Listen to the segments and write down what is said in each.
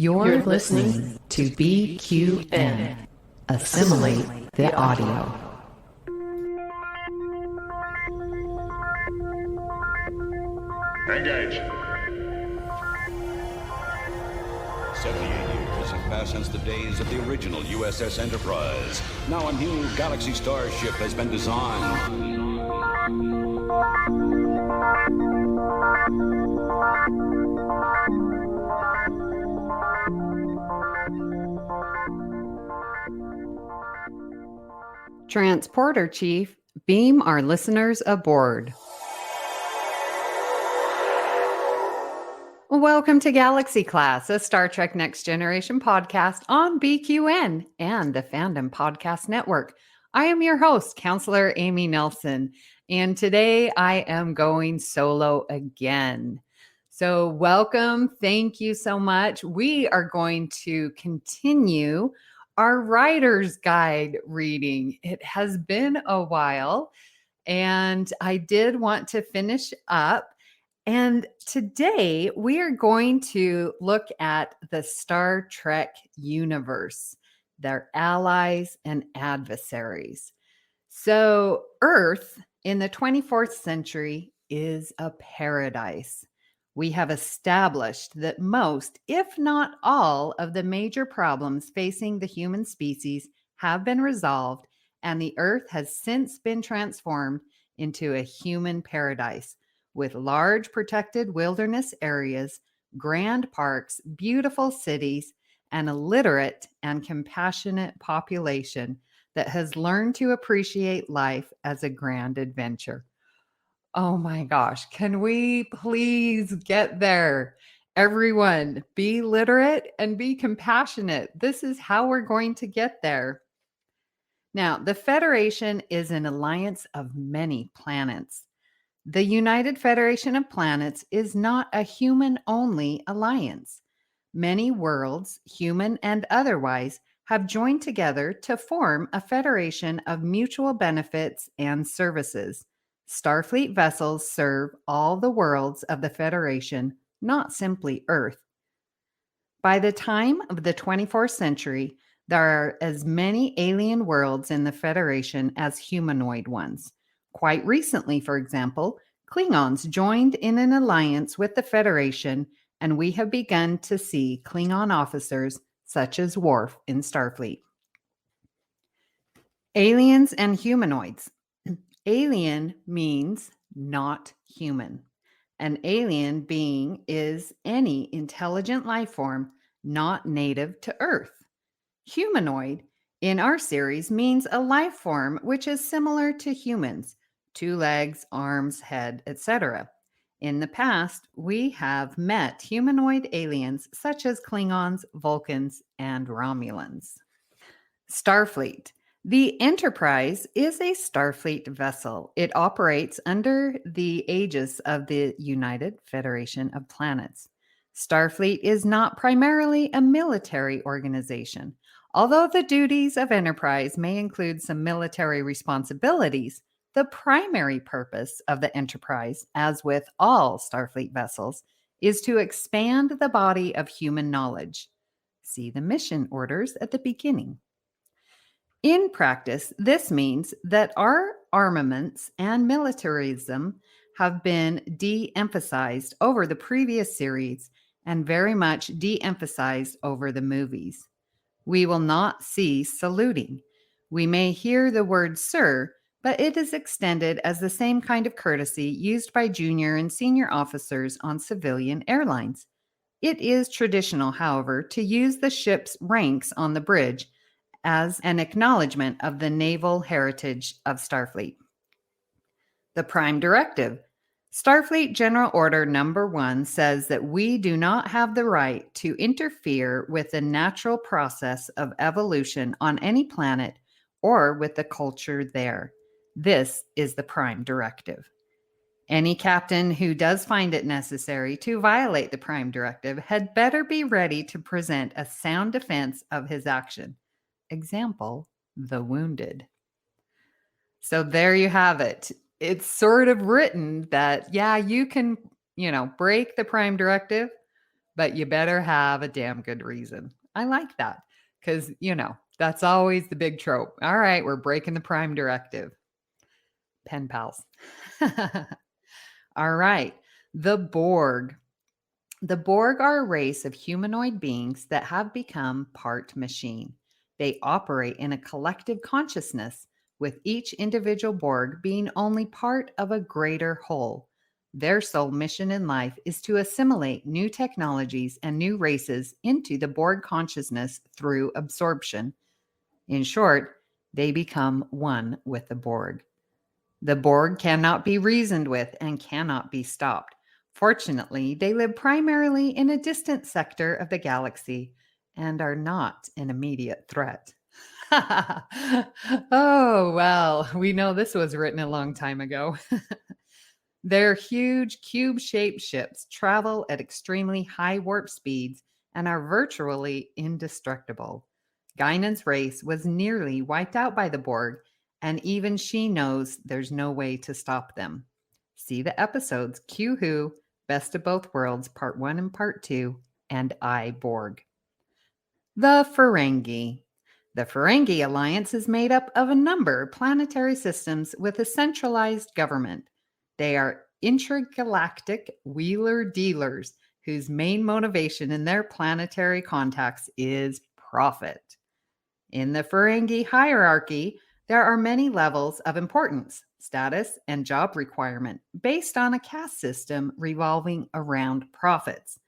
You're listening to BQN. Assimilate the audio. Engage. 78 years have passed since the days of the original USS Enterprise. Now a new Galaxy starship has been designed. Transporter Chief, beam our listeners aboard. Welcome to Galaxy Class, a Star Trek Next Generation podcast on BQN and the Fandom Podcast Network. I am your host, Counselor Amy Nelson, and today I am going solo again. So welcome. Thank you so much. We are going to continue our Writer's Guide reading. It has been a while, and I did want to finish up. And today we are going to look at the Star Trek universe, their allies and adversaries. So Earth in the 24th century is a paradise. We have established that most, if not all, of the major problems facing the human species have been resolved, and the Earth has since been transformed into a human paradise with large protected wilderness areas, grand parks, beautiful cities, and a literate and compassionate population that has learned to appreciate life as a grand adventure. Oh my gosh, can we please get there? Everyone, be literate and be compassionate. This is how we're going to get there. Now, the Federation is an alliance of many planets. The United Federation of Planets is not a human-only alliance. Many worlds, human and otherwise, have joined together to form a federation of mutual benefits and services. Starfleet vessels serve all the worlds of the Federation, not simply Earth. By the time of the 24th century, there are as many alien worlds in the Federation as humanoid ones. Quite recently, for example, Klingons joined in an alliance with the Federation, and we have begun to see Klingon officers such as Worf in Starfleet. Aliens and humanoids. Alien means not human. An alien being is any intelligent life form not native to Earth. Humanoid in our series means a life form which is similar to humans, 2 legs, arms, head, etc. In the past, we have met humanoid aliens such as Klingons, Vulcans, and Romulans. Starfleet. The Enterprise is a Starfleet vessel. It operates under the aegis of the United Federation of Planets. Starfleet is not primarily a military organization. Although the duties of Enterprise may include some military responsibilities, the primary purpose of the Enterprise, as with all Starfleet vessels, is to expand the body of human knowledge. See the mission orders at the beginning. In practice, this means that our armaments and militarism have been de-emphasized over the previous series and very much de-emphasized over the movies. We will not see saluting. We may hear the word sir, but it is extended as the same kind of courtesy used by junior and senior officers on civilian airlines. It is traditional, however, to use the ship's ranks on the bridge as an acknowledgement of the naval heritage of Starfleet. The Prime Directive. Starfleet General Order Number 1 says that we do not have the right to interfere with the natural process of evolution on any planet or with the culture there. This is the Prime Directive. Any captain who does find it necessary to violate the Prime Directive had better be ready to present a sound defense of his action. Example, the wounded. So there you have it. It's sort of written that, yeah, you can, break the Prime Directive, but you better have a damn good reason. I like that because, that's always the big trope. All right, we're breaking the Prime Directive. Pen pals. All right, the Borg. The Borg are a race of humanoid beings that have become part machine. They operate in a collective consciousness, with each individual Borg being only part of a greater whole. Their sole mission in life is to assimilate new technologies and new races into the Borg consciousness through absorption. In short, they become one with the Borg. The Borg cannot be reasoned with and cannot be stopped. Fortunately, they live primarily in a distant sector of the galaxy and are not an immediate threat. Oh, well, we know this was written a long time ago. Their huge cube-shaped ships travel at extremely high warp speeds and are virtually indestructible. Guinan's race was nearly wiped out by the Borg, and even she knows there's no way to stop them. See the episodes Q Who, Best of Both Worlds, Part 1 and Part 2, and I, Borg. The Ferengi. The Ferengi Alliance is made up of a number of planetary systems with a centralized government. They are intergalactic wheeler-dealers whose main motivation in their planetary contacts is profit. In the Ferengi hierarchy, there are many levels of importance, status, and job requirement based on a caste system revolving around profits.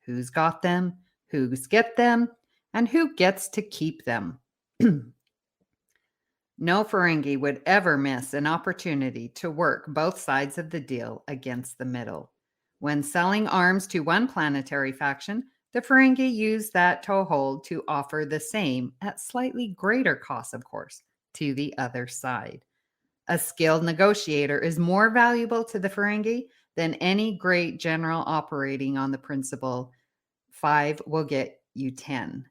Who's got them, who's get them, and who gets to keep them. No Ferengi would ever miss an opportunity to work both sides of the deal against the middle. When selling arms to one planetary faction, the Ferengi use that toehold to offer the same, at slightly greater cost, of course, to the other side. A skilled negotiator is more valuable to the Ferengi than any great general operating on the principle 5 will get you 10.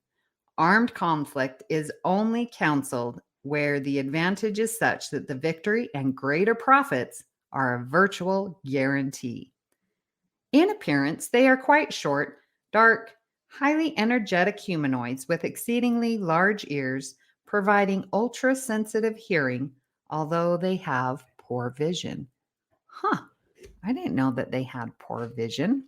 Armed conflict is only counseled where the advantage is such that the victory and greater profits are a virtual guarantee. In appearance, they are quite short, dark, highly energetic humanoids with exceedingly large ears, providing ultra-sensitive hearing, although they have poor vision. I didn't know that they had poor vision.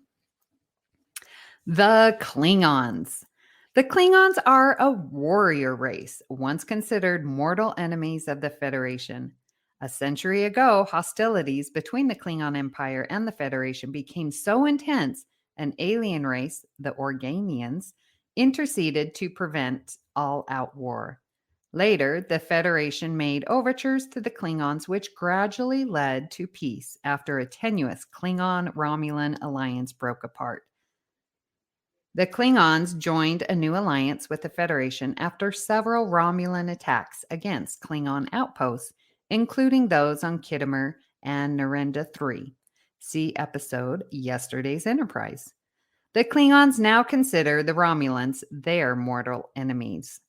The Klingons. The Klingons are a warrior race, once considered mortal enemies of the Federation. A century ago, hostilities between the Klingon Empire and the Federation became so intense, an alien race, the Organians, interceded to prevent all-out war. Later, the Federation made overtures to the Klingons, which gradually led to peace after a tenuous Klingon-Romulan alliance broke apart. The Klingons joined a new alliance with the Federation after several Romulan attacks against Klingon outposts, including those on Khitomer and Narenda 3. See episode Yesterday's Enterprise. The Klingons now consider the Romulans their mortal enemies.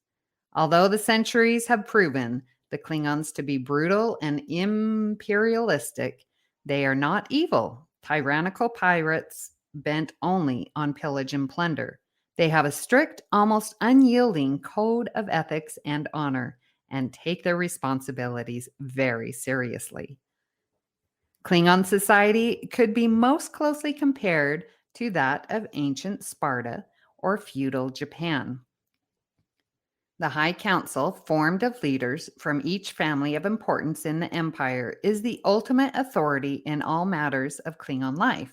Although the centuries have proven the Klingons to be brutal and imperialistic, they are not evil, tyrannical pirates bent only on pillage and plunder. They have a strict, almost unyielding code of ethics and honor and take their responsibilities very seriously. Klingon society could be most closely compared to that of ancient Sparta or feudal Japan. The High Council, formed of leaders from each family of importance in the Empire, is the ultimate authority in all matters of Klingon life.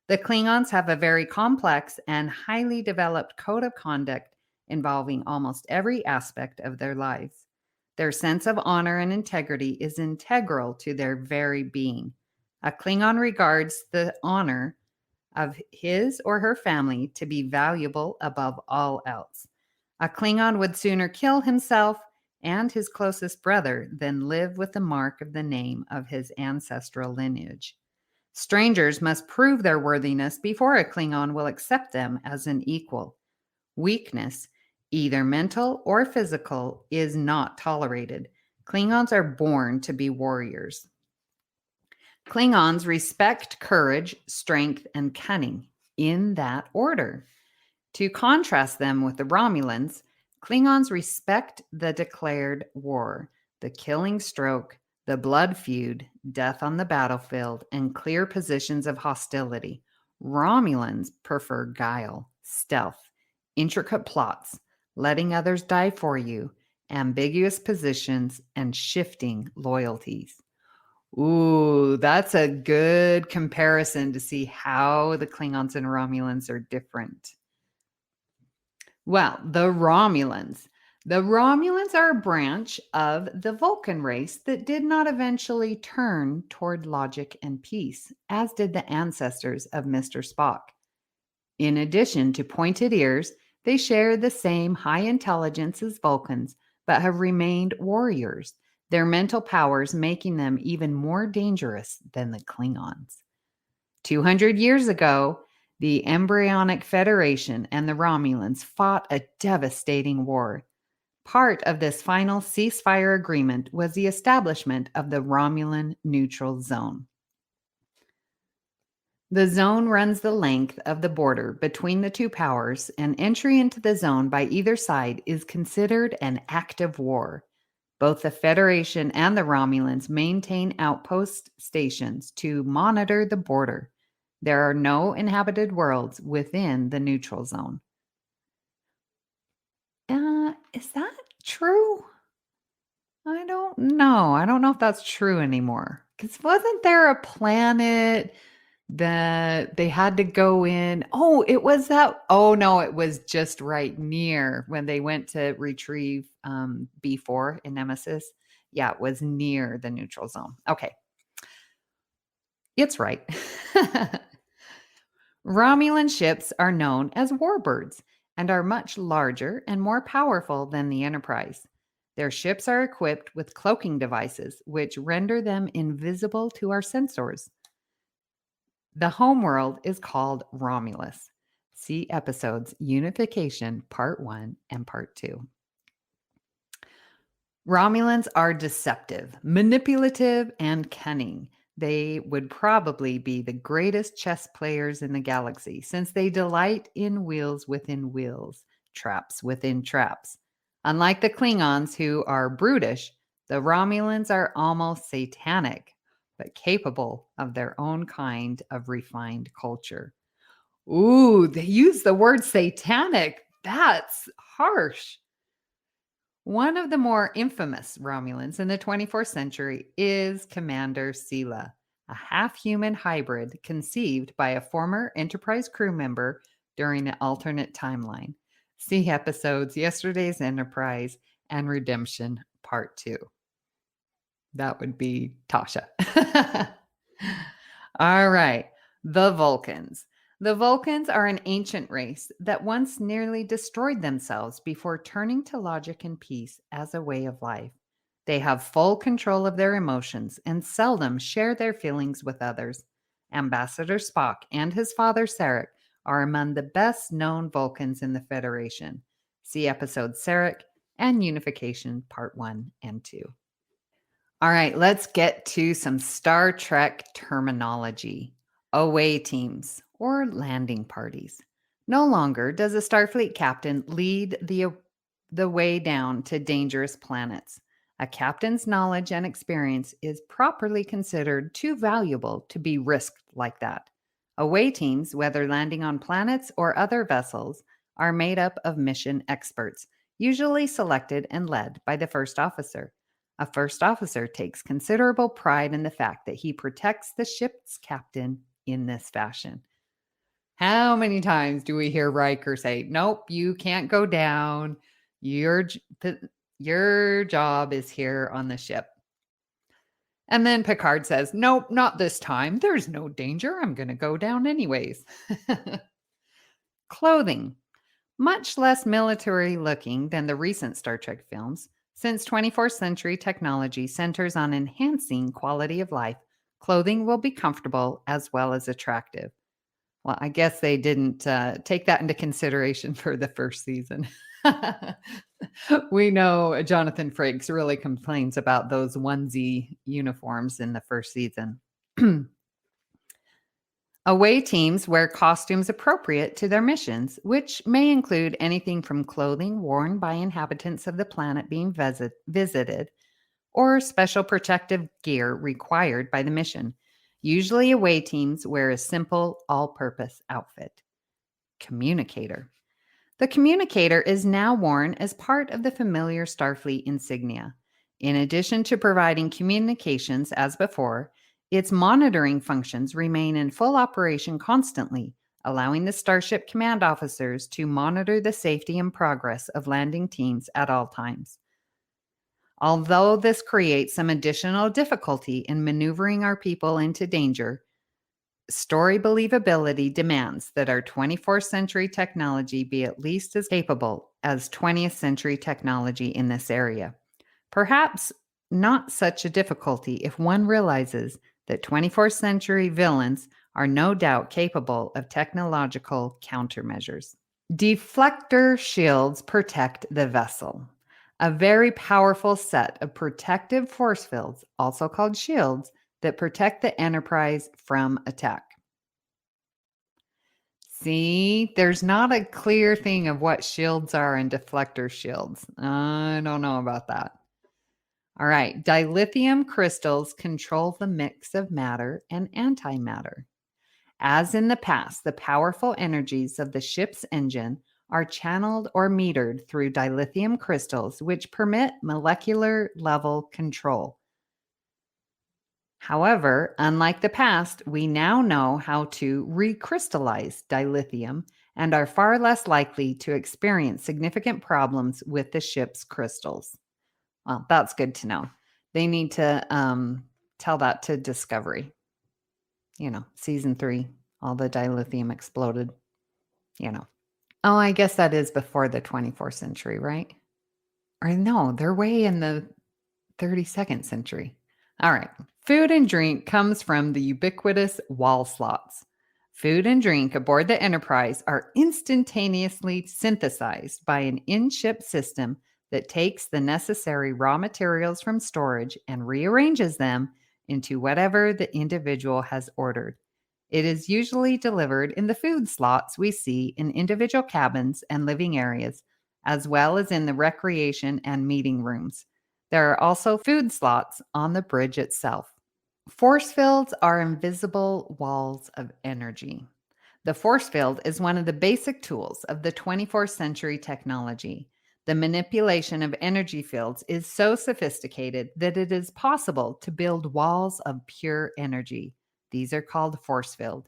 The Klingons have a very complex and highly developed code of conduct involving almost every aspect of their lives. Their sense of honor and integrity is integral to their very being. A Klingon regards the honor of his or her family to be valuable above all else. A Klingon would sooner kill himself and his closest brother than live with the mark of the name of his ancestral lineage. Strangers must prove their worthiness before a Klingon will accept them as an equal. Weakness, either mental or physical, is not tolerated. Klingons are born to be warriors. Klingons respect courage, strength, and cunning in that order. To contrast them with the Romulans, Klingons respect the declared war, the killing stroke, the blood feud, death on the battlefield, and clear positions of hostility. Romulans prefer guile, stealth, intricate plots, letting others die for you, ambiguous positions, and shifting loyalties. Ooh, that's a good comparison to see how the Klingons and Romulans are different. Well, the Romulans. The Romulans are a branch of the Vulcan race that did not eventually turn toward logic and peace, as did the ancestors of Mr. Spock. In addition to pointed ears, they share the same high intelligence as Vulcans, but have remained warriors, their mental powers making them even more dangerous than the Klingons. 200 years ago, the embryonic Federation and the Romulans fought a devastating war. Part of this final ceasefire agreement was the establishment of the Romulan Neutral Zone. The zone runs the length of the border between the two powers, and entry into the zone by either side is considered an act of war. Both the Federation and the Romulans maintain outpost stations to monitor the border. There are no inhabited worlds within the neutral zone. Is that true? I don't know. I don't know if that's true anymore. Because wasn't there a planet that they had to go in? Oh, it was that. Oh, no, it was just right near when they went to retrieve B4 in Nemesis. Yeah, it was near the neutral zone. Okay. It's right. Romulan ships are known as warbirds and are much larger and more powerful than the Enterprise. Their ships are equipped with cloaking devices, which render them invisible to our sensors. The homeworld is called Romulus. See episodes Unification Part 1 and Part 2. Romulans are deceptive, manipulative, and cunning. They would probably be the greatest chess players in the galaxy, since they delight in wheels within wheels, traps within traps. Unlike the Klingons, who are brutish, the Romulans are almost satanic, but capable of their own kind of refined culture. Ooh, they use the word satanic. That's harsh. One of the more infamous Romulans in the 24th century is Commander Sela, a half-human hybrid conceived by a former Enterprise crew member during an alternate timeline. See episodes Yesterday's Enterprise and Redemption Part 2. That would be Tasha. All right, the Vulcans. The Vulcans are an ancient race that once nearly destroyed themselves before turning to logic and peace as a way of life. They have full control of their emotions and seldom share their feelings with others. Ambassador Spock and his father Sarek are among the best known Vulcans in the Federation. See episodes Sarek and Unification Part 1 and 2. All right, let's get to some Star Trek terminology. Away teams, or landing parties. No longer does a Starfleet captain lead the way down to dangerous planets. A captain's knowledge and experience is properly considered too valuable to be risked like that. Away teams, whether landing on planets or other vessels, are made up of mission experts, usually selected and led by the first officer. A first officer takes considerable pride in the fact that he protects the ship's captain in this fashion. How many times do we hear Riker say, nope, you can't go down. Your job is here on the ship. And then Picard says, nope, not this time. There's no danger. I'm going to go down anyways. Clothing. Much less military looking than the recent Star Trek films, since 24th century technology centers on enhancing quality of life, clothing will be comfortable as well as attractive. Well, I guess they didn't take that into consideration for the first season. We know Jonathan Frakes really complains about those onesie uniforms in the first season. Away teams wear costumes appropriate to their missions, which may include anything from clothing worn by inhabitants of the planet being visited or special protective gear required by the mission. Usually, away teams wear a simple, all-purpose outfit. Communicator. The communicator is now worn as part of the familiar Starfleet insignia. In addition to providing communications as before, its monitoring functions remain in full operation constantly, allowing the Starship command officers to monitor the safety and progress of landing teams at all times. Although this creates some additional difficulty in maneuvering our people into danger, story believability demands that our 24th century technology be at least as capable as 20th century technology in this area. Perhaps not such a difficulty if one realizes that 24th century villains are no doubt capable of technological countermeasures. Deflector shields protect the vessel. A very powerful set of protective force fields, also called shields, that protect the Enterprise from attack. See, there's not a clear thing of what shields are and deflector shields. I don't know about that. All right, dilithium crystals control the mix of matter and antimatter. As in the past, the powerful energies of the ship's engine are channeled or metered through dilithium crystals, which permit molecular level control. However, unlike the past, we now know how to recrystallize dilithium and are far less likely to experience significant problems with the ship's crystals. Well, that's good to know. They need to tell that to Discovery. Season 3, all the dilithium exploded. Oh, I guess that is before the 24th century, right? Or no, they're way in the 32nd century. All right. Food and drink comes from the ubiquitous wall slots. Food and drink aboard the Enterprise are instantaneously synthesized by an in-ship system that takes the necessary raw materials from storage and rearranges them into whatever the individual has ordered. It is usually delivered in the food slots we see in individual cabins and living areas, as well as in the recreation and meeting rooms. There are also food slots on the bridge itself. Force fields are invisible walls of energy. The force field is one of the basic tools of the 24th century technology. The manipulation of energy fields is so sophisticated that it is possible to build walls of pure energy. These are called force field.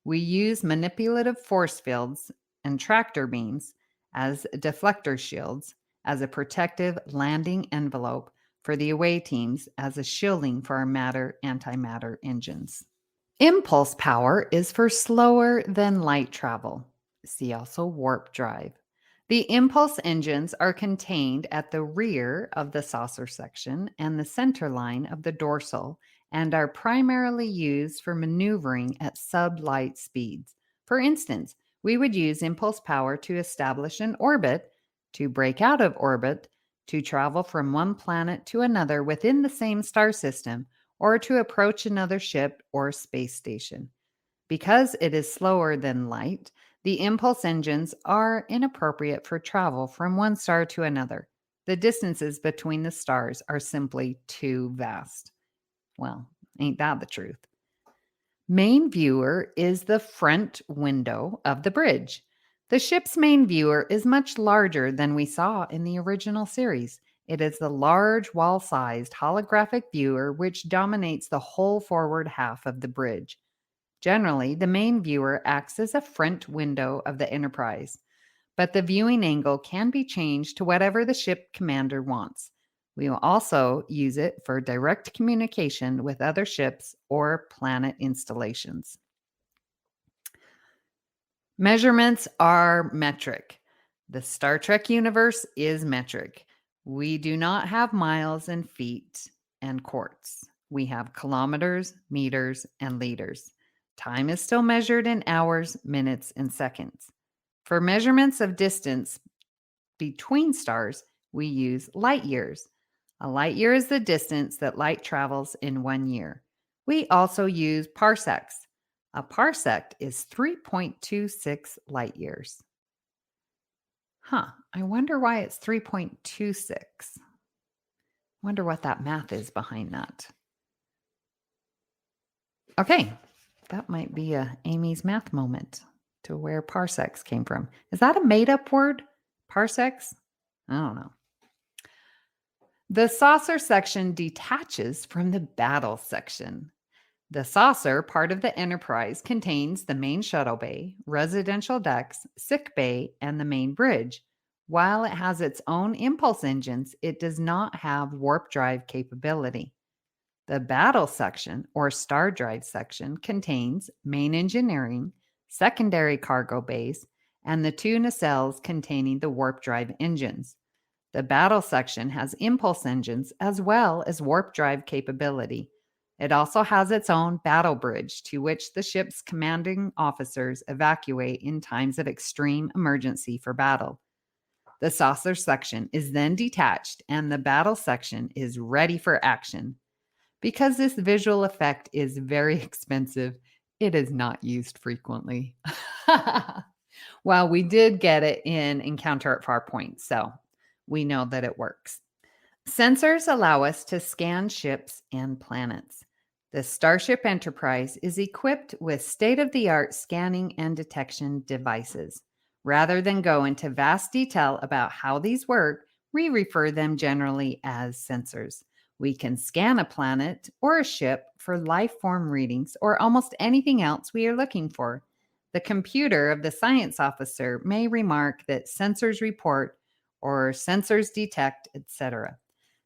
We use manipulative force fields and tractor beams as deflector shields, as a protective landing envelope for the away teams, as a shielding for our matter-antimatter engines. Impulse power is for slower than light travel. See also warp drive. The impulse engines are contained at the rear of the saucer section and the center line of the dorsal and are primarily used for maneuvering at sublight speeds. For instance, we would use impulse power to establish an orbit, to break out of orbit, to travel from one planet to another within the same star system, or to approach another ship or space station. Because it is slower than light, the impulse engines are inappropriate for travel from one star to another. The distances between the stars are simply too vast. Well, ain't that the truth? Main viewer is the front window of the bridge. The ship's main viewer is much larger than we saw in the original series. It is the large wall-sized holographic viewer which dominates the whole forward half of the bridge. Generally, the main viewer acts as a front window of the Enterprise, but the viewing angle can be changed to whatever the ship commander wants. We will also use it for direct communication with other ships or planet installations. Measurements are metric. The Star Trek universe is metric. We do not have miles and feet and quarts. We have kilometers, meters, and liters. Time is still measured in hours, minutes, and seconds. For measurements of distance between stars, we use light years. A light year is the distance that light travels in 1 year. We also use parsecs. A parsec is 3.26 light years. I wonder why it's 3.26. Wonder what that math is behind that. Okay, that might be Amy's math moment to where parsecs came from. Is that a made-up word? Parsecs? I don't know. The saucer section detaches from the battle section. The saucer part of the Enterprise contains the main shuttle bay, residential decks, sick bay, and the main bridge. While it has its own impulse engines, it does not have warp drive capability. The battle section, or star drive section, contains main engineering, secondary cargo bays, and the two nacelles containing the warp drive engines. The battle section has impulse engines as well as warp drive capability. It also has its own battle bridge to which the ship's commanding officers evacuate in times of extreme emergency for battle. The saucer section is then detached and the battle section is ready for action. Because this visual effect is very expensive, it is not used frequently. Well, we did get it in Encounter at Farpoint, so we know that it works. Sensors allow us to scan ships and planets. The Starship Enterprise is equipped with state-of-the-art scanning and detection devices. Rather than go into vast detail about how these work, we refer them generally as sensors. We can scan a planet or a ship for life form readings or almost anything else we are looking for. The computer of the science officer may remark that sensors report or sensors detect, etc.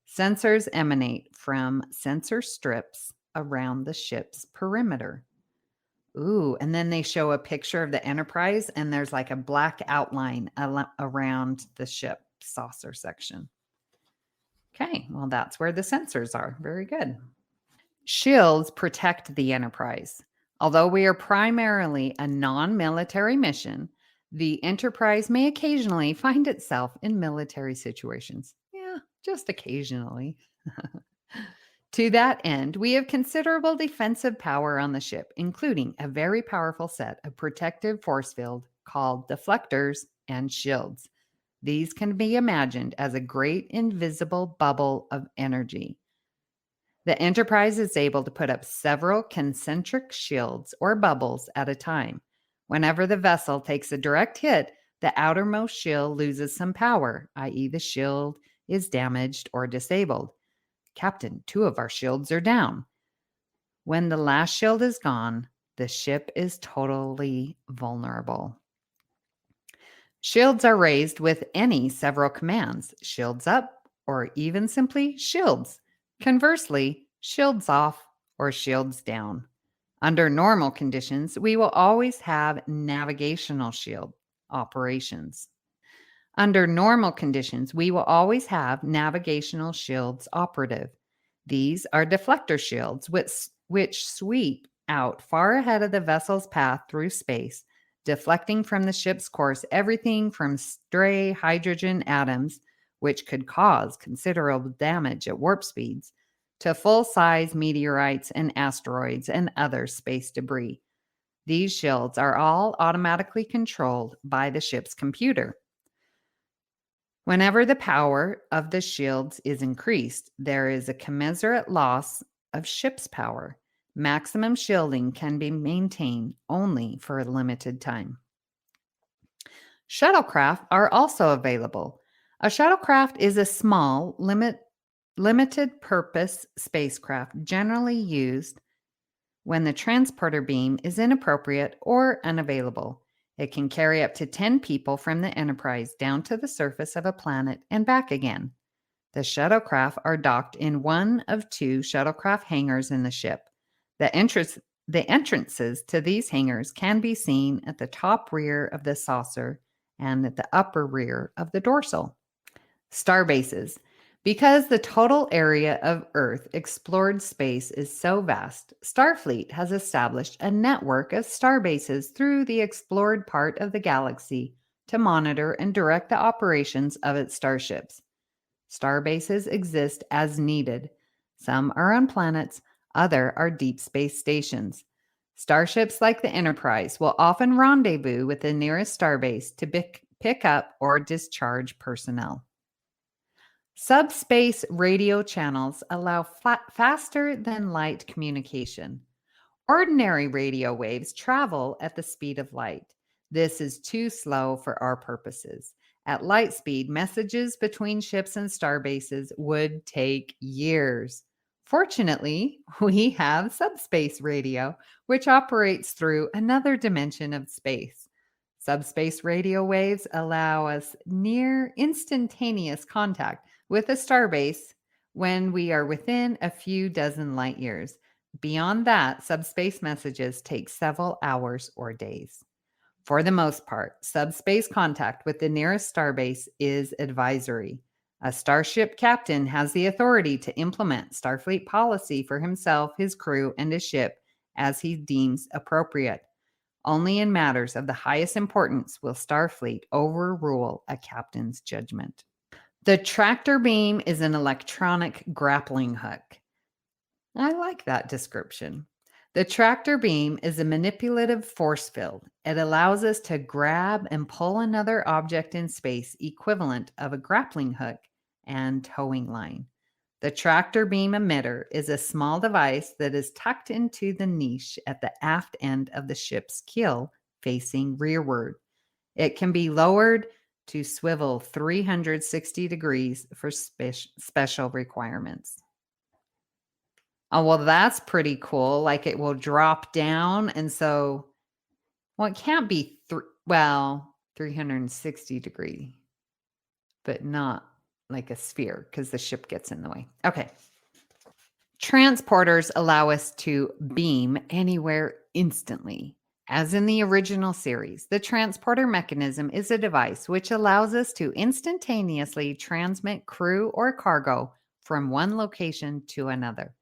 Sensors emanate from sensor strips around the ship's perimeter. Ooh, and then they show a picture of the Enterprise, and there's like a black outline around the ship saucer section. Okay, well, that's where the sensors are. Very good. Shields protect the Enterprise. Although we are primarily a non-military mission, the Enterprise may occasionally find itself in military situations. Yeah, just occasionally. To that end, we have considerable defensive power on the ship, including a very powerful set of protective force field called deflectors and shields. These can be imagined as a great invisible bubble of energy. The Enterprise is able to put up several concentric shields or bubbles at a time. Whenever the vessel takes a direct hit, the outermost shield loses some power, i.e., the shield is damaged or disabled. Captain, 2 of our shields are down. When the last shield is gone, the ship is totally vulnerable. Shields are raised with any several commands, shields up, or even simply shields. Conversely, shields off or shields down. Under normal conditions, we will always have navigational shield operations. Under normal conditions, we will always have navigational shields operative. These are deflector shields, which sweep out far ahead of the vessel's path through space, deflecting from the ship's course everything from stray hydrogen atoms, which could cause considerable damage at warp speeds, to full-size meteorites and asteroids and other space debris. These shields are all automatically controlled by the ship's computer. Whenever the power of the shields is increased, there is a commensurate loss of ship's power. Maximum shielding can be maintained only for a limited time. Shuttlecraft are also available. A shuttlecraft is a small, limited purpose spacecraft generally used when the transporter beam is inappropriate or unavailable. It can carry up to 10 people from the Enterprise down to the surface of a planet and back again. The shuttlecraft are docked in one of 2 shuttlecraft hangars in the ship. The entrances to these hangars can be seen at the top rear of the saucer and at the upper rear of the dorsal. Starbases. Because the total area of Earth explored space is so vast, Starfleet has established a network of starbases through the explored part of the galaxy to monitor and direct the operations of its starships. Starbases exist as needed. Some are on planets, other are deep space stations. Starships like the Enterprise will often rendezvous with the nearest starbase to pick up or discharge personnel. Subspace radio channels allow faster than light communication. Ordinary radio waves travel at the speed of light. This is too slow for our purposes. At light speed, messages between ships and starbases would take years. Fortunately, we have subspace radio, which operates through another dimension of space. Subspace radio waves allow us near instantaneous contact with a starbase when we are within a few dozen light years. Beyond that, subspace messages take several hours or days. For the most part, subspace contact with the nearest starbase is advisory. A starship captain has the authority to implement Starfleet policy for himself, his crew, and his ship as he deems appropriate. Only in matters of the highest importance will Starfleet overrule a captain's judgment. The tractor beam is an electronic grappling hook. I like that description. The tractor beam is a manipulative force field. It allows us to grab and pull another object in space equivalent of a grappling hook and towing line. The tractor beam emitter is a small device that is tucked into the niche at the aft end of the ship's keel facing rearward. It can be lowered to swivel 360 degrees for special requirements. Oh, well, that's pretty cool. Like it will drop down. And so, well, it can't be, 360 degree, but not like a sphere because the ship gets in the way. Okay. Transporters allow us to beam anywhere instantly. As in the original series, the transporter mechanism is a device which allows us to instantaneously transmit crew or cargo from one location to another.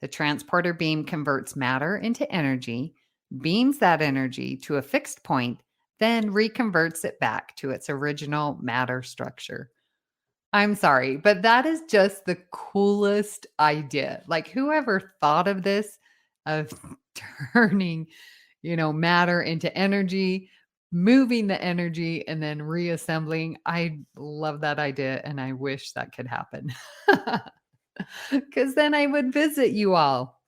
The transporter beam converts matter into energy, beams that energy to a fixed point, then reconverts it back to its original matter structure. I'm sorry, but that is just the coolest idea. Like whoever thought of this, of turning, matter into energy, moving the energy and then reassembling. I love that idea and I wish that could happen. Because then I would visit you all.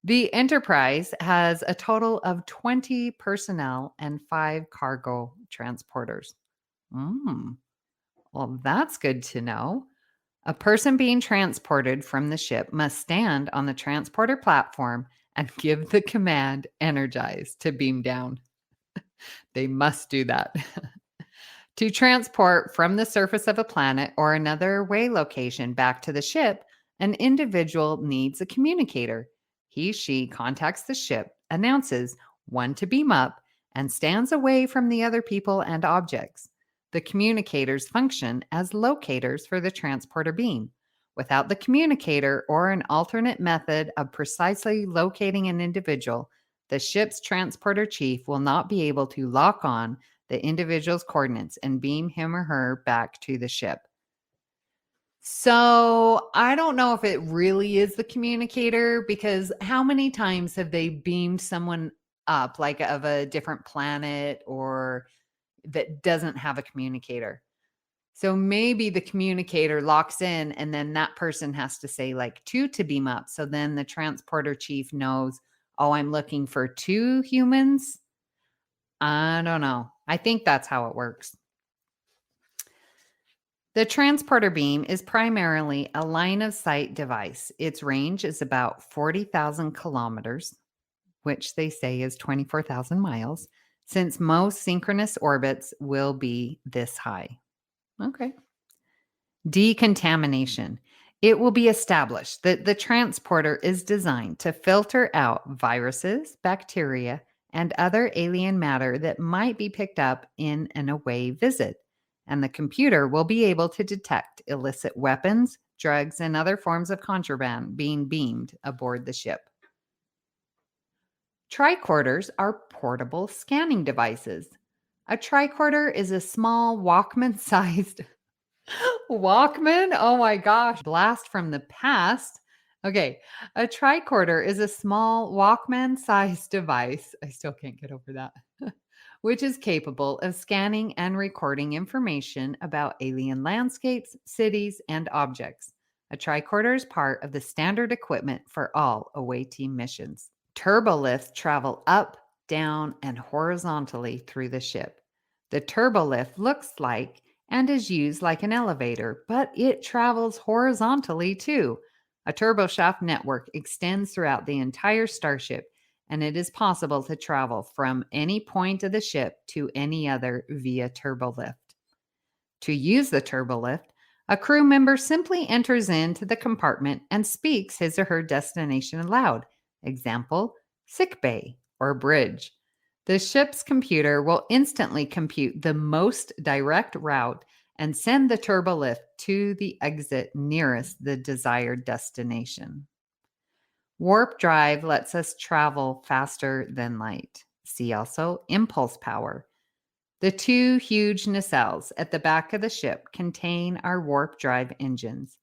The Enterprise has a total of 20 personnel and 5 cargo transporters. Well, that's good to know. A person being transported from the ship must stand on the transporter platform and give the command energize to beam down. They must do that. To transport from the surface of a planet or another way location back to the ship, an individual needs a communicator. She contacts the ship, announces when to beam up, and stands away from the other people and objects. The communicators function as locators for the transporter beam. Without the communicator or an alternate method of precisely locating an individual, the ship's transporter chief will not be able to lock on the individual's coordinates and beam him or her back to the ship. So I don't know if it really is the communicator, because how many times have they beamed someone up, like of a different planet or that doesn't have a communicator? So maybe the communicator locks in and then that person has to say like 2 to beam up. So then the transporter chief knows, oh, I'm looking for 2 humans. I don't know. I think that's how it works. The transporter beam is primarily a line of sight device. Its range is about 40,000 kilometers, which they say is 24,000 miles, since most synchronous orbits will be this high. Okay. Decontamination. It will be established that the transporter is designed to filter out viruses, bacteria, and other alien matter that might be picked up in an away visit, and the computer will be able to detect illicit weapons, drugs, and other forms of contraband being beamed aboard the ship. Tricorders are portable scanning devices. A tricorder is a small Walkman-sized Walkman? Oh my gosh. Blast from the past Okay. A tricorder is a small Walkman-sized device. I still can't get over that. Which is capable of scanning and recording information about alien landscapes, cities, and objects. A tricorder is part of the standard equipment for all away team missions. Turbolifts travel up, down, and horizontally through the ship. The turbolift looks like and is used like an elevator, but it travels horizontally too. A turboshaft network extends throughout the entire starship, and it is possible to travel from any point of the ship to any other via turbolift. To use the turbolift, a crew member simply enters into the compartment and speaks his or her destination aloud. Example, sick bay or bridge. The ship's computer will instantly compute the most direct route and send the turbolift to the exit nearest the desired destination. Warp drive lets us travel faster than light. See also impulse power. The two huge nacelles at the back of the ship contain our warp drive engines.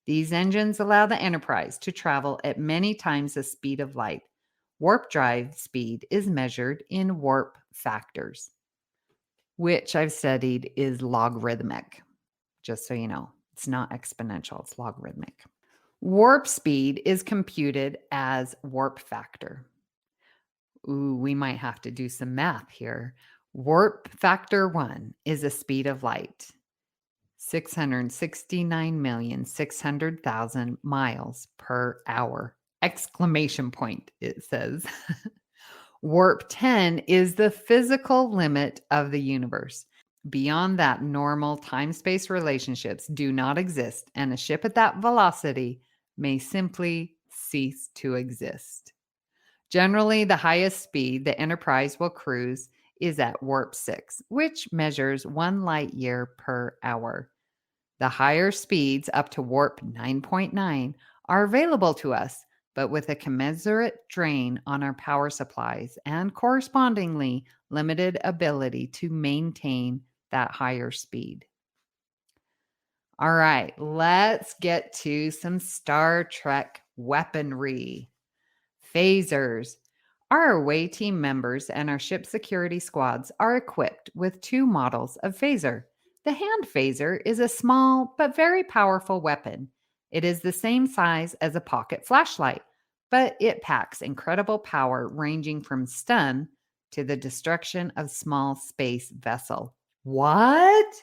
These engines allow the Enterprise to travel at many times the speed of light. Warp drive speed is measured in warp factors, which I've studied is logarithmic. Just so you know, it's not exponential, it's logarithmic. Warp speed is computed as warp factor. Ooh, we might have to do some math here. Warp factor 1 is a speed of light, 669,600,000 miles per hour. Exclamation point, it says. Warp 10 is the physical limit of the universe. Beyond that, normal time-space relationships do not exist, and a ship at that velocity may simply cease to exist. Generally, the highest speed the Enterprise will cruise is at warp 6, which measures 1 light year per hour. The higher speeds up to warp 9.9 are available to us, but with a commensurate drain on our power supplies and correspondingly limited ability to maintain that higher speed. All right, let's get to some Star Trek weaponry. Phasers. Our away team members and our ship security squads are equipped with 2 models of phaser. The hand phaser is a small but very powerful weapon. It is the same size as a pocket flashlight, but it packs incredible power ranging from stun to the destruction of small space vessel. What?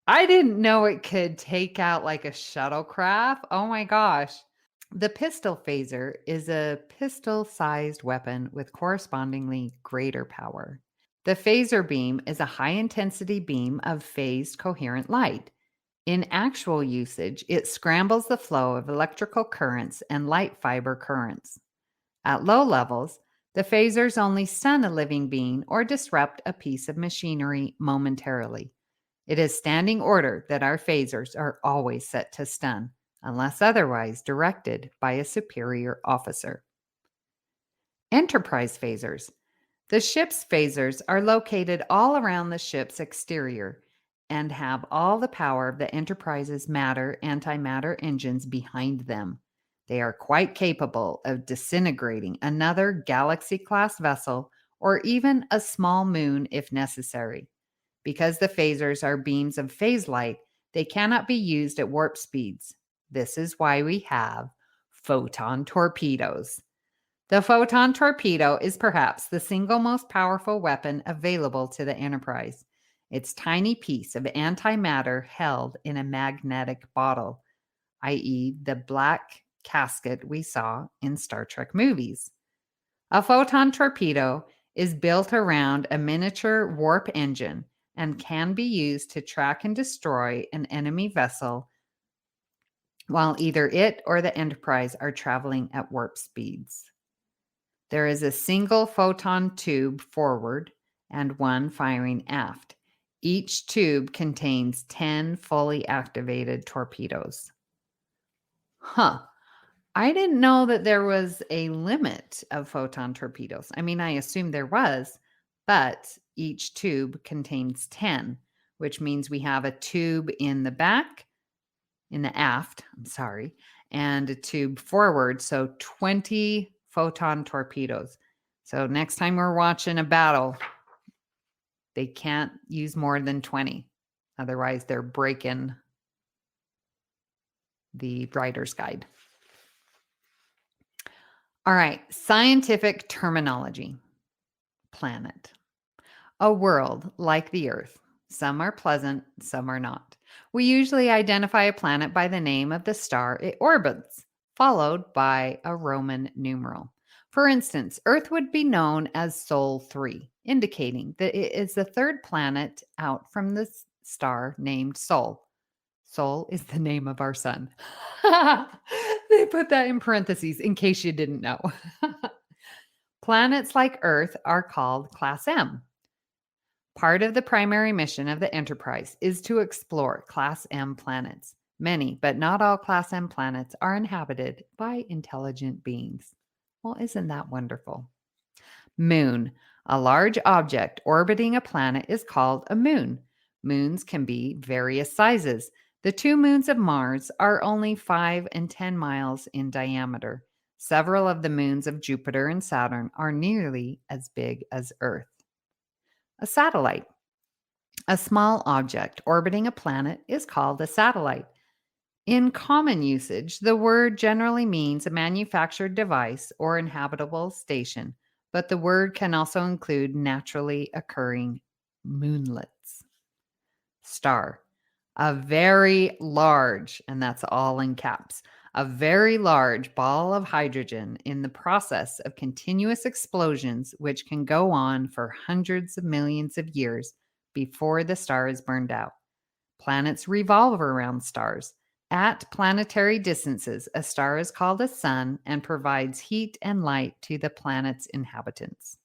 I didn't know it could take out like a shuttlecraft. Oh my gosh. The pistol phaser is a pistol-sized weapon with correspondingly greater power. The phaser beam is a high-intensity beam of phased coherent light. In actual usage, it scrambles the flow of electrical currents and light fiber currents. At low levels, the phasers only stun a living being or disrupt a piece of machinery momentarily. It is standing order that our phasers are always set to stun, unless otherwise directed by a superior officer. Enterprise phasers. The ship's phasers are located all around the ship's exterior and have all the power of the Enterprise's antimatter engines behind them. They are quite capable of disintegrating another Galaxy-class vessel or even a small moon if necessary. Because the phasers are beams of phase light, they cannot be used at warp speeds. This is why we have photon torpedoes. The photon torpedo is perhaps the single most powerful weapon available to the Enterprise. Its tiny piece of antimatter held in a magnetic bottle, i.e., the black casket we saw in Star Trek movies. A photon torpedo is built around a miniature warp engine and can be used to track and destroy an enemy vessel while either it or the Enterprise are traveling at warp speeds. There is a single photon tube forward and 1 firing aft. Each tube contains 10 fully activated torpedoes. I didn't know that there was a limit of photon torpedoes. I mean, I assumed there was, but each tube contains 10, which means we have a tube in the aft, and a tube forward. So 20 photon torpedoes. So next time we're watching a battle, they can't use more than 20. Otherwise, they're breaking the writer's guide. All right, scientific terminology. Planet. A world like the Earth. Some are pleasant, some are not. We usually identify a planet by the name of the star it orbits, followed by a Roman numeral. For instance, Earth would be known as Sol 3, indicating that it is the third planet out from the star named Sol. Sol is the name of our sun. They put that in parentheses in case you didn't know. Planets like Earth are called Class M. Part of the primary mission of the Enterprise is to explore Class M planets. Many, but not all Class M planets are inhabited by intelligent beings. Well, isn't that wonderful? Moon. A large object orbiting a planet is called a moon. Moons can be various sizes. The 2 moons of Mars are only 5 and 10 miles in diameter. Several of the moons of Jupiter and Saturn are nearly as big as Earth. A satellite. A small object orbiting a planet is called a satellite. In common usage, the word generally means a manufactured device or inhabitable station, but the word can also include naturally occurring moonlets. Star. A very large, and that's all in caps, a very large ball of hydrogen in the process of continuous explosions, which can go on for hundreds of millions of years before the star is burned out. Planets revolve around stars. At planetary distances, a star is called a sun and provides heat and light to the planet's inhabitants.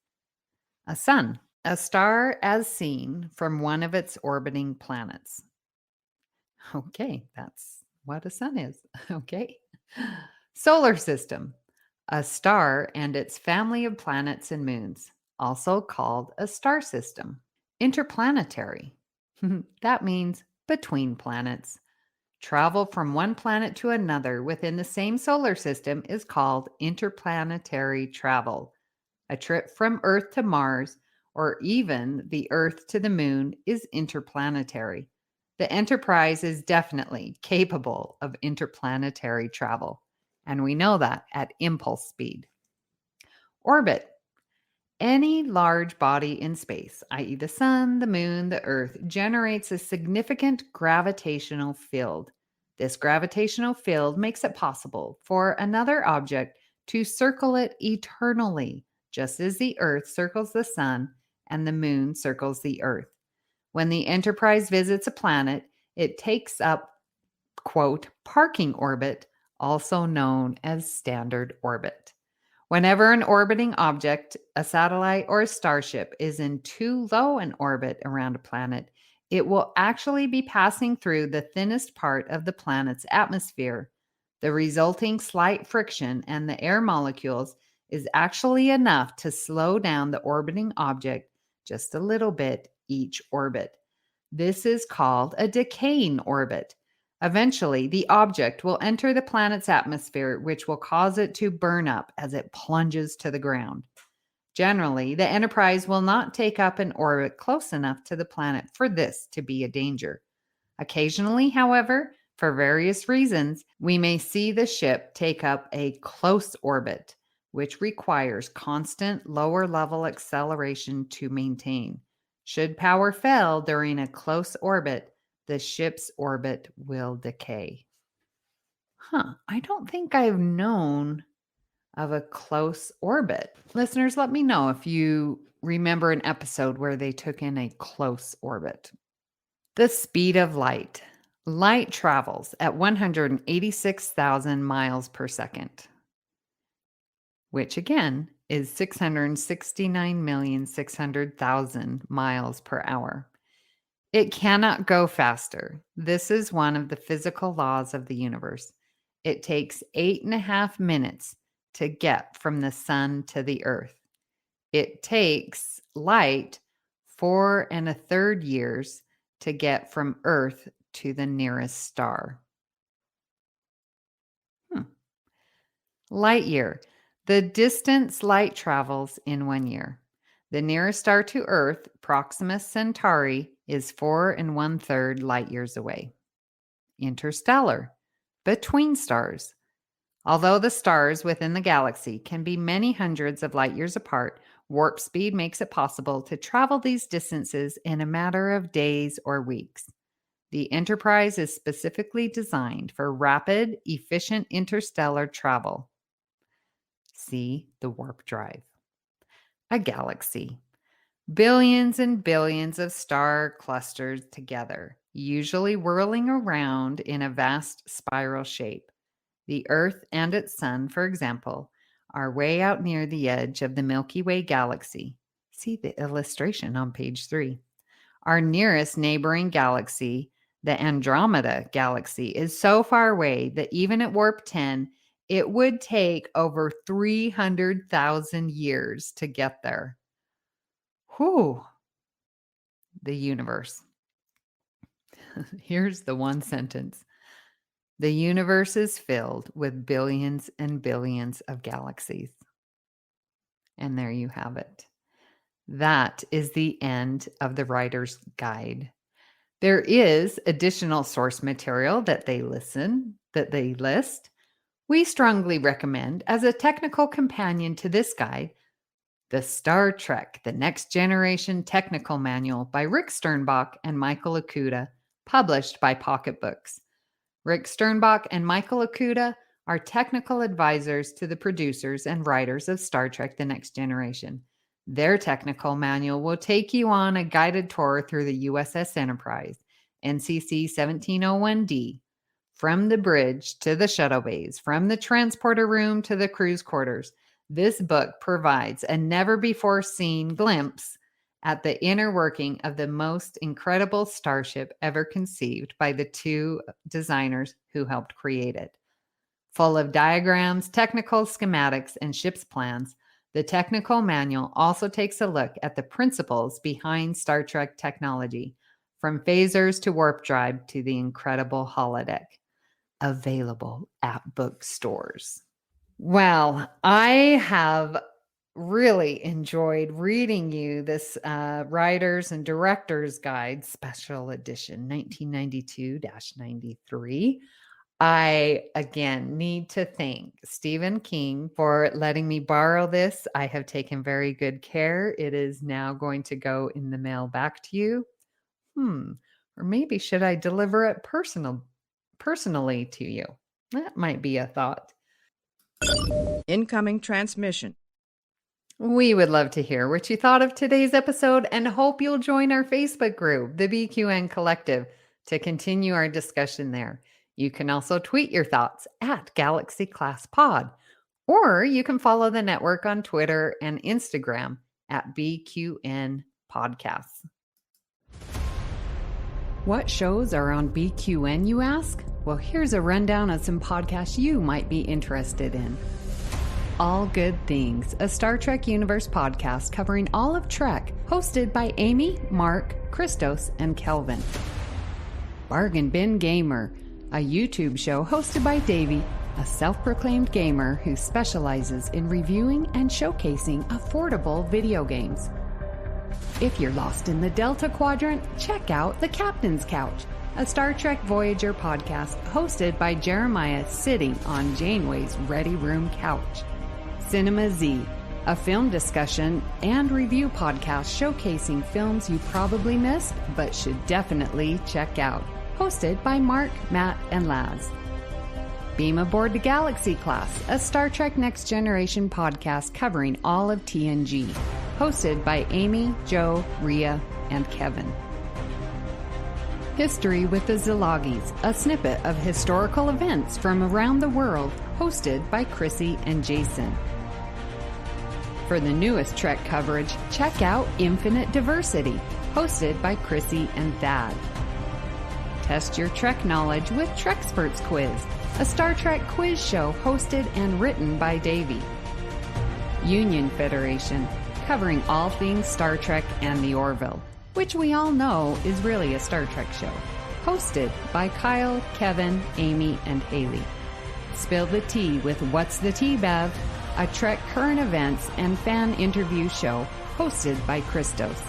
A sun. A star as seen from one of its orbiting planets. Okay, that's what a sun is. Okay. Solar system. A star and its family of planets and moons, also called a star system. Interplanetary. That means between planets. Travel from one planet to another within the same solar system is called interplanetary travel. A trip from Earth to Mars, or even the Earth to the moon, is interplanetary. The Enterprise is definitely capable of interplanetary travel, and we know that at impulse speed. Orbit. Any large body in space, i.e. the sun, the moon, the Earth, generates a significant gravitational field. This gravitational field makes it possible for another object to circle it eternally, just as the Earth circles the sun and the moon circles the Earth. When the Enterprise visits a planet, it takes up, quote, parking orbit, also known as standard orbit. Whenever an orbiting object, a satellite or a starship, is in too low an orbit around a planet, it will actually be passing through the thinnest part of the planet's atmosphere. The resulting slight friction and the air molecules is actually enough to slow down the orbiting object just a little bit each orbit. This is called a decaying orbit. Eventually, the object will enter the planet's atmosphere, which will cause it to burn up as it plunges to the ground. Generally, the Enterprise will not take up an orbit close enough to the planet for this to be a danger. Occasionally, however, for various reasons, we may see the ship take up a close orbit, which requires constant lower-level acceleration to maintain. Should power fail during a close orbit, the ship's orbit will decay. I don't think I've known of a close orbit. Listeners, let me know if you remember an episode where they took in a close orbit. The speed of light. Light travels at 186,000 miles per second, which again is 669,600,000 miles per hour. It cannot go faster. This is one of the physical laws of the universe. It takes 8.5 minutes to get from the sun to the earth. It takes light 4 1/3 years to get from Earth to the nearest star. Light year, the distance light travels in 1 year. The nearest star to Earth, Proxima Centauri, is 4 1/3 light years away. Interstellar, between stars. Although the stars within the galaxy can be many hundreds of light years apart, warp speed makes it possible to travel these distances in a matter of days or weeks. The Enterprise is specifically designed for rapid, efficient interstellar travel. See the warp drive. A galaxy. Billions and billions of star clusters together, usually whirling around in a vast spiral shape. The Earth and its sun, for example, are way out near the edge of the Milky Way galaxy. See the illustration on page 3. Our nearest neighboring galaxy, the Andromeda galaxy, is so far away that even at warp 10, it would take over 300,000 years to get there. Whew. The universe. Here's the one sentence. The universe is filled with billions and billions of galaxies. And there you have it. That is the end of the writer's guide. There is additional source material that they list. We strongly recommend, as a technical companion to this guide, the Star Trek: The Next Generation Technical Manual by Rick Sternbach and Michael Okuda, published by Pocket Books. Rick Sternbach and Michael Okuda are technical advisors to the producers and writers of Star Trek: The Next Generation. Their technical manual will take you on a guided tour through the USS Enterprise, NCC 1701D, from the bridge to the shuttle bays, from the transporter room to the crew's quarters. This book provides a never-before-seen glimpse at the inner working of the most incredible starship ever conceived by the two designers who helped create it. Full of diagrams, technical schematics, and ship's plans, the technical manual also takes a look at the principles behind Star Trek technology, from phasers to warp drive to the incredible holodeck. Available at bookstores. Well, I have really enjoyed reading you this Writers and Directors Guide Special Edition 1992-93. I, again, need to thank Stephen King for letting me borrow this. I have taken very good care. It is now going to go in the mail back to you. Or maybe should I deliver it personally to you? That might be a thought. Incoming transmission. We would love to hear what you thought of today's episode and hope you'll join our Facebook group, the BQN Collective, to continue our discussion there. You can also tweet your thoughts at Galaxy Class Pod, or you can follow the network on Twitter and Instagram at BQN Podcasts. What shows are on BQN, you ask? Well, here's a rundown of some podcasts you might be interested in. All Good Things, a Star Trek Universe podcast covering all of Trek, hosted by Amy, Mark, Christos, and Kelvin. Bargain Bin Gamer, a YouTube show hosted by Davey, a self-proclaimed gamer who specializes in reviewing and showcasing affordable video games. If you're lost in the Delta Quadrant, check out The Captain's Couch, a Star Trek Voyager podcast hosted by Jeremiah sitting on Janeway's Ready Room couch. Cinema Z, a film discussion and review podcast showcasing films you probably missed but should definitely check out, hosted by Mark, Matt, and Laz. Beam Aboard the Galaxy Class, a Star Trek Next Generation podcast covering all of TNG, hosted by Amy, Joe, Rhea, and Kevin. History with the Szilagys, a snippet of historical events from around the world, hosted by Chrissie and Jason. For the newest Trek coverage, check out Infinite Diversity, hosted by Chrissie and Thad. Test your Trek knowledge with Treksperts Quiz, a Star Trek quiz show hosted and written by Davey. Union Federation, covering all things Star Trek and the Orville, which we all know is really a Star Trek show, hosted by Kyle, Kevin, Amy, and Haley. Spill the Tea with What's the Tea, Bev? A Trek current events and fan interview show hosted by Christos.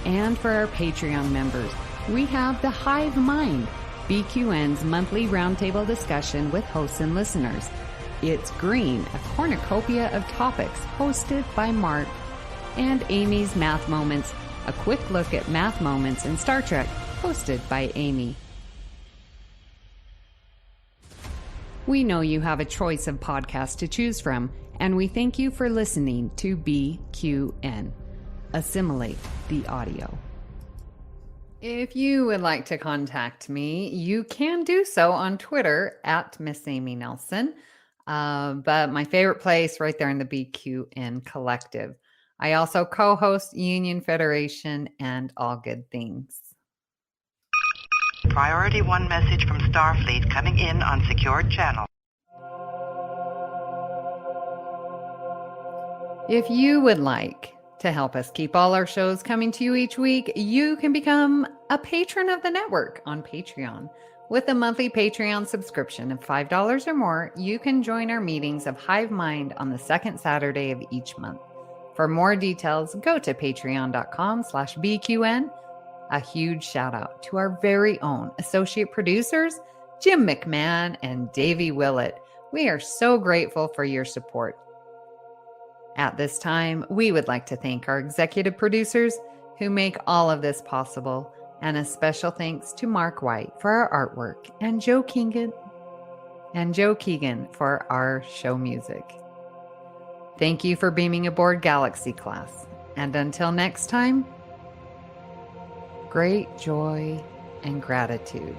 And for our Patreon members, we have The Hive Mind, BQN's monthly roundtable discussion with hosts and listeners. It's Green, a cornucopia of topics hosted by Mark. And Amy's Math Moments, a quick look at math moments in Star Trek, hosted by Amy. We know you have a choice of podcasts to choose from, and we thank you for listening to BQN. Assimilate the audio. If you would like to contact me, you can do so on Twitter at Miss Amy Nelson. But my favorite place right there in the BQN Collective. I also co-host Union Federation and All Good Things. Priority 1 message from Starfleet coming in on secured channel. If you would like to help us keep all our shows coming to you each week, you can become a patron of the network on Patreon. With a monthly Patreon subscription of $5 or more, you can join our meetings of Hive Mind on the second Saturday of each month. For more details, go to patreon.com/BQN. A huge shout out to our very own associate producers, Jim McMahon and Davey Willett. We are so grateful for your support. At this time, we would like to thank our executive producers who make all of this possible, and a special thanks to Mark White for our artwork and Joe Keegan for our show music. Thank you for beaming aboard Galaxy Class, and until next time, great joy and gratitude.